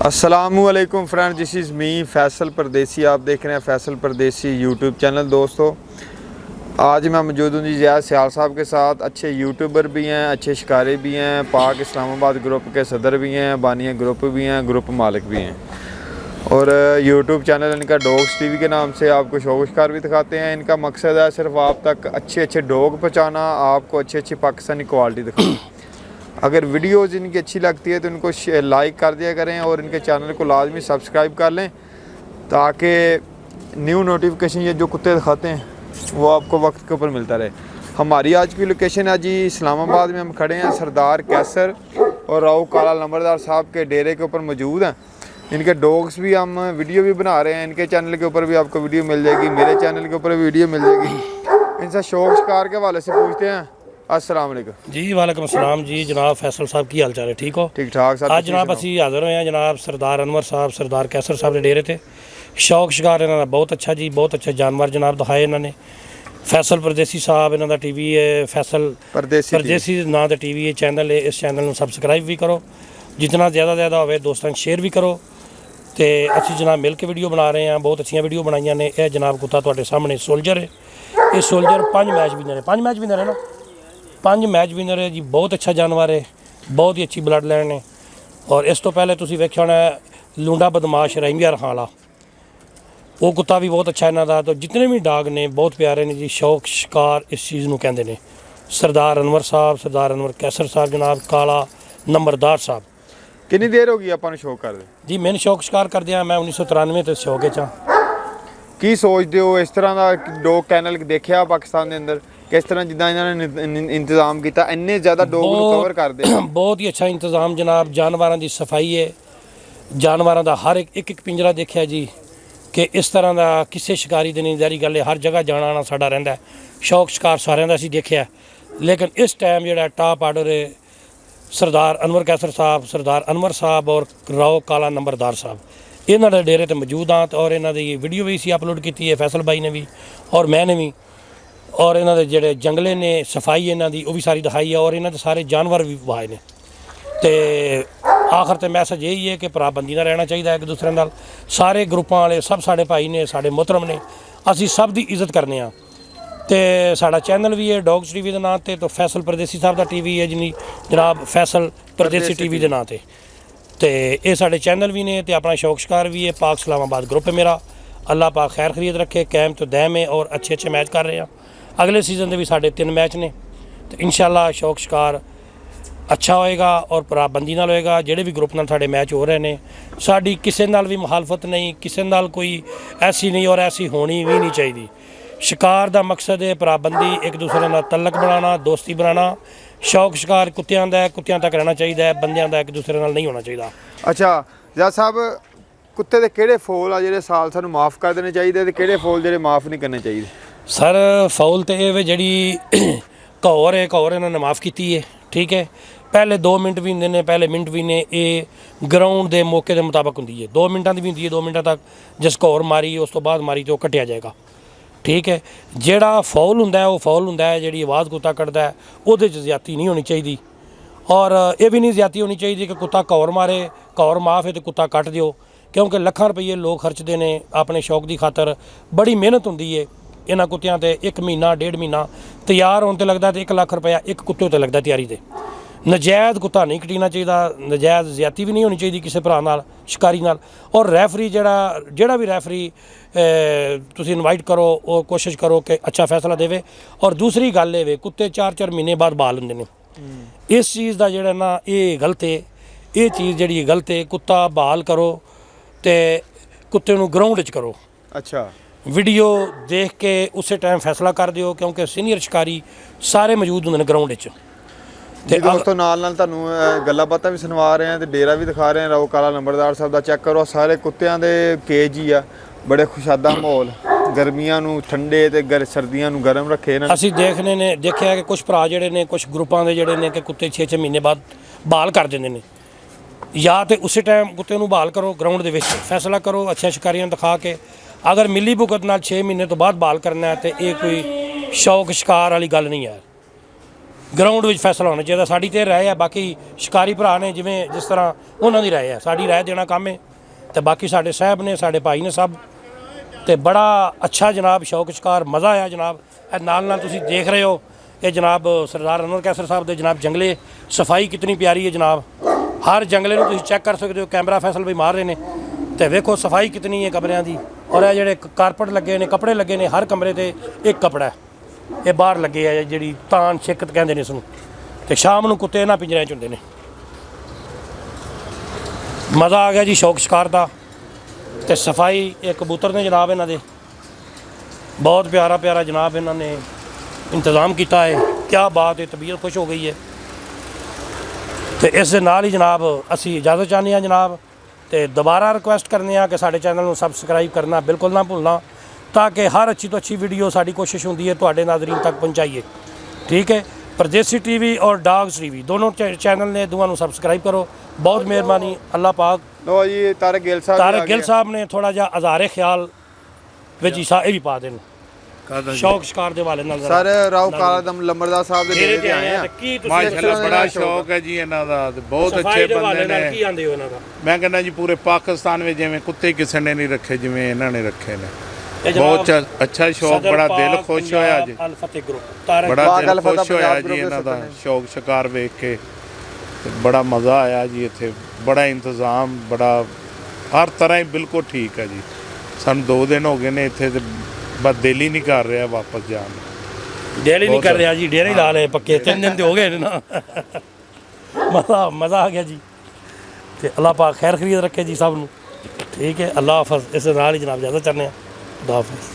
अस्सलामुअलैकुम friend, this is me Faisal परदेसी। आप देख रहे हैं फैसल परदेसी यूट्यूब चैनल। दोस्तों, आज मैं मौजूद हूँ जी ज़ियाद सियाल साहब के साथ। अच्छे यूट्यूबर भी हैं, अच्छे शिकारी भी हैं, पाक इस्लामाबाद ग्रुप के सदर भी हैं, बानिया ग्रुप भी हैं, ग्रुप मालिक भी हैं। और यूट्यूब चैनल इनका डॉग्स टीवी के नाम से आपको शौक शिकार भी दिखाते हैं। इनका मकसद है सिर्फ आप तक अच्छे अच्छे डॉग पहुँचाना, आपको अच्छी अच्छी पाकिस्तानी क्वालिटी दिखाना। अगर वीडियोज़ इनकी अच्छी लगती है तो इनको लाइक कर दिया करें और इनके चैनल को लाजमी सब्सक्राइब कर लें, ताकि न्यू नोटिफिकेशन ये जो कुत्ते दिखाते हैं वो आपको वक्त के ऊपर मिलता रहे। हमारी आज की लोकेशन है जी इस्लामाबाद में। हम खड़े हैं सरदार कैसर और राव काला नंबरदार साहब के डेरे के ऊपर मौजूद हैं। इनके डॉग्स भी हम वीडियो भी बना रहे हैं। इनके चैनल के ऊपर भी आपको वीडियो मिल जाएगी, मेरे चैनल के ऊपर भी वीडियो मिल जाएगी। इनसे शौक शिकार के हवाले से पूछते हैं। अस्सलाम वालेकुम जी। वालेकुम अस्सलाम जी। जनाब फैसल साहब की हाल चाल है? ठीक हो? ठीक ठाक सर। आज जनाब असी हाज़र होए हैं जनाब सरदार अनवर साहब, सरदार कैसर साहब के डेरे थे। शौक शिकार इन्हों बहुत अच्छा जी, बहुत अच्छे जानवर जनाब दिखाए इन्होंने। फैसल परदेसी साहब इन्हों टीवी है, फैसल परदेसी नाम का टीवी है चैनल है। इस चैनल में सब्सक्राइब भी करो, जितना ज़्यादा हो दोस्तों शेयर भी करो। तो असी जनाब मिल के वीडियो बना रहे हैं, बहुत अच्छी वीडियो बनाई ने। यह जनाब कुत्ता तुहाडे सामने सोल्जर है। ये सोल्जर 5 मैच विनर है, 5 मैच विनर है ना, 5 मैच विनर है जी। बहुत अच्छा जानवर है, बहुत ही अच्छी ब्लड लाइन है। और इस तो पहले तुसीं वेख्या होना लूंडा बदमाश रहीम यार खान वाला, वो कुत्ता भी बहुत अच्छा इन्हां दा। तो जितने भी डाग ने बहुत प्यारे ने जी। शौक शिकार इस चीज़ नूं कहंदे ने। सरदार अनवर साहब, सरदार अनवर कैसर साहब जनाब, काला नंबरदार साहब। कितनी देर हो गई अपन शौक करदे जी? मैंने शौक शिकार करदे मैं 1993 तो शौक च। की सोचते हो इस तरह का डॉग कैनल देखिया पाकिस्तान के अंदर? किस तरह जिदा इन्होंने इंतजाम किया, इन्ने ज़्यादा डॉग कवर कर दे? बहुत ही अच्छा इंतजाम जनाब। जानवरों की सफाई है, जानवरों का हर एक पिंजरा देखा जी कि इस तरह का किसी शिकारी की नहीं जारी गल है। हर जगह जाना आना साडा रहिंदा है। शौक शिकार सारिਆਂ ਦਾ ਅਸੀਂ देखिया, लेकिन इस टाइम जो टॉप आर्डर है सरदार अनवर कैसर साहब, सरदार अनवर साहब और राव काला नंबरदार साहब, इन्हों के डेरे तो मौजूद हाँ। और इन्हों की वीडियो भी इसी अपलोड की है, फैसल भाई ने भी और मैंने भी। और इन्हों के जोड़े जंगले ने सफाई इन्हों की वो भी सारी दिखाई है, और इन्हों के सारे जानवर भी वाए ने। तो आखिर तो मैसेज यही है कि भराबंदी ना रहना चाहिए एक दूसरे नाल। सारे ग्रुपों वाले सब साढ़े भाई ने, साढ़े मोहतरम ने, असी सब की इज्जत करने। तो साड़ा चैनल भी है डॉग्स टीवी के नाम से। तो फैसल परदेसी साहब का टीवी है जी जनाब, फैसल परदेसी टीवी के नाम से। तो ये साढ़े चैनल भी ने, तो अपना शौक शिकार भी है। पाक इस्लामाबाद ग्रुप है मेरा। अल्लाह पाक खैर खरीद रखे, कैम तो दैम है और अच्छे अच्छे मैच कर रहे हैं। अगले सीजन के भी साढ़े 3 मैच ने। तो इंशाअल्लाह शौक शिकार अच्छा होएगा और पराबंदी नाल होएगा। ਜਿਹੜੇ भी ग्रुप नाल साढ़े मैच हो रहे हैं, साड़ी किसी नाल भी मुखालफत नहीं, किसी नाल कोई ऐसी नहीं और ऐसी होनी भी नहीं चाहिए। शिकार का मकसद है पराबंदी, एक दूसरे नाल तलक बनाना, दोस्ती बनाना। शौक शिकार कुत्तियां दा कुत्तियां तक रहना चाहिए, बंदियां दा एक दूसरे नाल नहीं होना चाहिए। अच्छा जज साहब, कुत्ते दे किहड़े फौल आ ਜਿਹੜੇ साल सानू माफ़ कर देने चाहिए ते किहड़े फौल ਜਿਹੜੇ माफ़ नहीं करने चाहिए? सर फौल तो ये जी घौर है, घौर इन्होंने माफ़ की है, ठीक है। पहले 2 मिनट भी होंगे ने, पहले मिनट भी ने। ये ग्राउंड के मौके के मुताबिक होंगी है, 2 मिनटा की भी होंगी है। 2 मिनटा तक जिस घौर मारी उस तो बाद मारी तो कटिया जाएगा, ठीक है। जोड़ा फौल होंदा वो फौल होंदा है, जी आवाज़ कुत्ता कटदा है वो ज्यादती नहीं होनी चाहिए। और ये भी नहीं ज्यादती होनी चाहिए कि कुत्ता घौर मारे, घौर माफ़ है तो कुत्ता कट दिओ, क्योंकि लखां रुपये लोग खर्चते हैं अपने शौक की खातर। बड़ी मेहनत होंदी है इन्हां कुत्तियां ते। 1 महीना 1.5 महीना तैयार होने लगता, तो 1 लाख रुपया एक कुत्ते ते लगता तैयारी से। नजायज़ कुत्ता नहीं कटीना चाहिए, नजायज़ ज्यादती भी नहीं होनी चाहिए किसी भरा नाल, शिकारी नाल। और रैफरी जोड़ा भी रैफरी तुसीं इनवाइट करो और कोशिश करो कि अच्छा फैसला देवे। और दूसरी गल ये कुत्ते 4-4 महीने बाद बाल होंदे ने। इस चीज़ का जोड़ा ना ये गलत है, ये चीज़ जी गलत है। कुत्ता बहाल करो तो कुत्ते नूं ग्राउंड च करो। अच्छा, वीडियो देख के उस टाइम फैसला कर दिओ, क्योंकि सीनियर शिकारी सारे मौजूद होंदे ने ग्राउंड च। ते दोस्तों नाल तुहानूं गल्लां बातां भी सुनवा रहे हैं, तो डेरा भी दिखा रहे हैं। राव काला नंबरदार साहब का चैक करो, सारे कुत्तियां दे केज ही आ। बड़े खुशादा माहौल, गर्मियां नूं ठंडे ते सर्दियां नूं गर्म रखे इन्हां। असीं देखने ने देखिया कि कुछ भरा जिहड़े ने, कुछ ग्रुपां दे जिहड़े ने कि कुत्ते 6-6 महीने बाद बहाल कर दिंदे ने। या तो उस टाइम कुत्ते नूं बहाल करो, ग्राउंड दे विच फैसला करो अच्छे शिकारियां दिखा के। अगर मिली भुगत नाल 6 महीने तो बाद बहाल करना है तो ये कोई शौक शिकार वाली गल नहीं है। ਗਰਾਊਂਡ ਵਿੱਚ ਫੈਸਲਾ ਹੋਣਾ ਚਾਹੀਦਾ। ਸਾਡੀ ਤੇ ਰਾਏ ਹੈ, ਬਾਕੀ ਸ਼ਿਕਾਰੀ ਭਰਾ ਨੇ ਜਿਵੇਂ ਜਿਸ ਤਰ੍ਹਾਂ ਉਹਨਾਂ ਦੀ ਰਾਏ ਹੈ, ਸਾਡੀ ਰਾਏ ਦੇਣਾ ਕੰਮ ਹੈ। ਤੇ ਬਾਕੀ ਸਾਡੇ ਸਾਹਿਬ ਨੇ, ਸਾਡੇ ਭਾਈ ਨੇ ਸਭ, ਤੇ ਬੜਾ ਅੱਛਾ ਜਨਾਬ ਸ਼ੌਕ ਸ਼ਿਕਾਰ ਮਜ਼ਾ ਆਇਆ ਜਨਾਬ। ਇਹ ਨਾਲ ਤੁਸੀਂ ਦੇਖ ਰਹੇ ਹੋ ਇਹ ਜਨਾਬ ਸਰਦਾਰ ਅਨਵਰ ਕੈਸਰ ਸਾਹਿਬ ਦੇ ਜਨਾਬ ਜੰਗਲੇ, ਸਫਾਈ ਕਿਤਨੀ ਪਿਆਰੀ ਹੈ ਜਨਾਬ। ਹਰ ਜੰਗਲੇ ਨੂੰ ਤੁਸੀਂ ਚੈੱਕ ਕਰ ਸਕਦੇ ਹੋ, ਕੈਮਰਾ ਫੈਸਲ ਵੀ ਮਾਰ ਰਹੇ ਨੇ। ਤੇ ਵੇਖੋ ਸਫਾਈ ਕਿਤਨੀ ਹੈ ਕਮਰਿਆਂ ਦੀ, ਔਰ ਇਹ ਜਿਹੜੇ ਕਾਰਪਟ ਲੱਗੇ ਨੇ, ਕੱਪੜੇ ਲੱਗੇ ਨੇ, ਹਰ ਕਮਰੇ ਤੇ ਇੱਕ ਕੱਪੜਾ ਹੈ। ਇਹ ਬਾਹਰ ਲੱਗੇ ਆ ਜਿਹੜੀ ਤਾਨ ਛਿੱਕਤ ਕਹਿੰਦੇ ਨੇ ਇਸਨੂੰ। ਤੇ ਸ਼ਾਮ ਨੂੰ ਕੁੱਤੇ ਇਹਨਾਂ ਪਿੰਜਰਿਆਂ 'ਚ ਹੁੰਦੇ ਨੇ। ਮਜ਼ਾ ਆ ਗਿਆ ਜੀ ਸ਼ੌਕ ਸ਼ਿਕਾਰ ਦਾ। ਤੇ ਸਫਾਈ ਇਹ ਕਬੂਤਰ ਨੇ ਜਨਾਬ ਇਹਨਾਂ ਦੇ, ਬਹੁਤ ਪਿਆਰਾ ਪਿਆਰਾ ਜਨਾਬ ਇਹਨਾਂ ਨੇ ਇੰਤਜ਼ਾਮ ਕੀਤਾ ਹੈ। ਕਿਆ ਬਾਤ ਹੈ, ਤਬੀਅਤ ਖੁਸ਼ ਹੋ ਗਈ ਹੈ। ਤੇ ਇਸ ਦੇ ਨਾਲ ਹੀ ਜਨਾਬ ਅਸੀਂ ਇਜਾਜ਼ਤ ਚਾਹੁੰਦੇ ਹਾਂ ਜਨਾਬ। ਤੇ ਦੁਬਾਰਾ ਰਿਕੁਐਸਟ ਕਰਨੇ ਆ ਕਿ ਸਾਡੇ ਚੈਨਲ ਨੂੰ ਸਬਸਕ੍ਰਾਈਬ ਕਰਨਾ ਬਿਲਕੁਲ ਨਾ ਭੁੱਲਣਾ, ਤਾਂ ਕਿ ਹਰ ਅੱਛੀ ਤੋਂ ਅੱਛੀ ਵੀਡੀਓ ਸਾਡੀ ਕੋਸ਼ਿਸ਼ ਹੁੰਦੀ ਹੈ ਤੁਹਾਡੇ ਨਾਜ਼ਰੀਨ ਤੱਕ ਪਹੁੰਚਾਈਏ। ਠੀਕ ਹੈ। परदेसी टीवी और डॉग्स टीवी दोनों चैनल ने, दोनों ਨੂੰ सब्सक्राइब करो। बहुत मेहरबानी अल्लाह पाक। ਲੋ ਜੀ ਤਾਰਕ ਗਿੱਲ ਸਾਹਿਬ तारक गिल साहब ने थोड़ा जिहा अज़ारे ख्याल ਵਿੱਚ ਹਿੱਸਾ ਇਹ ਵੀ ਪਾ ਦੇਣ ਸ਼ੌਕ ਸ਼ਿਕਾਰ ਦੇ ਵਾਲੇ ਨਾਲ। ਸਰ ਰਾਓ ਕਾਲਾਦਮ ਲੰਬਰਦਾਰ ਸਾਹਿਬ ਦੇ ਡੇਰੇ ਤੇ ਆਏ ਆ। ਕੀ ਤੁਸੀਂ ਮਾਸ਼ਾਅੱਲਾ ਬੜਾ ਸ਼ੌਕ ਹੈ ਜੀ ਇਹਨਾਂ ਦਾ, ਤੇ ਬਹੁਤ ਅੱਛੇ ਬੰਦੇ ਨੇ। ਕੀ ਆਂਦੇ ਹੋ ਇਹਨਾਂ ਦਾ? ਮੈਂ ਕਹਿੰਦਾ ਜੀ ਪੂਰੇ ਪਾਕਿਸਤਾਨ ਵਿੱਚ ਜਿਵੇਂ ਕੁੱਤੇ ਕਿਸੇ ਨੇ ਨਹੀਂ ਰੱਖੇ ਜਿਵੇਂ ਇਹਨਾਂ ਨੇ ਰੱਖੇ ਨੇ। ਇਹ ਜਨਾਬ ਬਹੁਤ ਅੱਛਾ ਸ਼ੌਕ, ਬੜਾ ਦਿਲ ਖੁਸ਼ ਹੋਇਆ ਜੀ। ਅਲ ਫਤਿਹ ਗਰੁੱਪ ਤਾਰਕ ਬੜਾ ਦਿਲ ਖੁਸ਼ ਹੋਇਆ ਜੀ ਇਹਨਾਂ ਦਾ ਸ਼ੌਕ ਸ਼ਿਕਾਰ ਵੇਖ ਕੇ। ਤੇ ਬੜਾ ਮਜ਼ਾ ਆਇਆ ਜੀ ਇੱਥੇ, ਬੜਾ ਇੰਤਜ਼ਾਮ, ਬੜਾ ਹਰ ਤਰ੍ਹਾਂ ਹੀ ਬਿਲਕੁਲ ਠੀਕ ਹੈ ਜੀ। ਸਾਨੂੰ 2 ਦਿਨ ਹੋ ਗਏ ਨੇ ਇੱਥੇ, ਤੇ ਬਸ ਦਿਲ ਹੀ ਨਹੀਂ ਕਰ ਰਿਹਾ ਵਾਪਸ ਜਾਣ ਨੂੰ। ਦਿਲ ਹੀ ਨਹੀਂ ਕਰ ਰਿਹਾ ਜੀ, ਡੇਰੇ ਹੀ ਲਾ ਲਏ ਪੱਕੇ। 3 ਦਿਨ ਤੇ ਹੋ ਗਏ ਨੇ ਨਾ। ਮਜ਼ਾ ਆ ਗਿਆ ਜੀ। ਤੇ ਅੱਲਾਹ ਪਾਕ ਖੈਰ ਖਰੀਦ ਰੱਖੇ ਜੀ ਸਭ ਨੂੰ। ਠੀਕ ਹੈ, ਅੱਲਾਹ ਹਾਫਿਜ਼। ਇਸ ਦੇ ਨਾਲ ਹੀ ਜਨਾਬ ਇਜਾਜ਼ਤ ਚਾਹੁੰਦੇ ਹਾਂ। खुदा हाफिज़।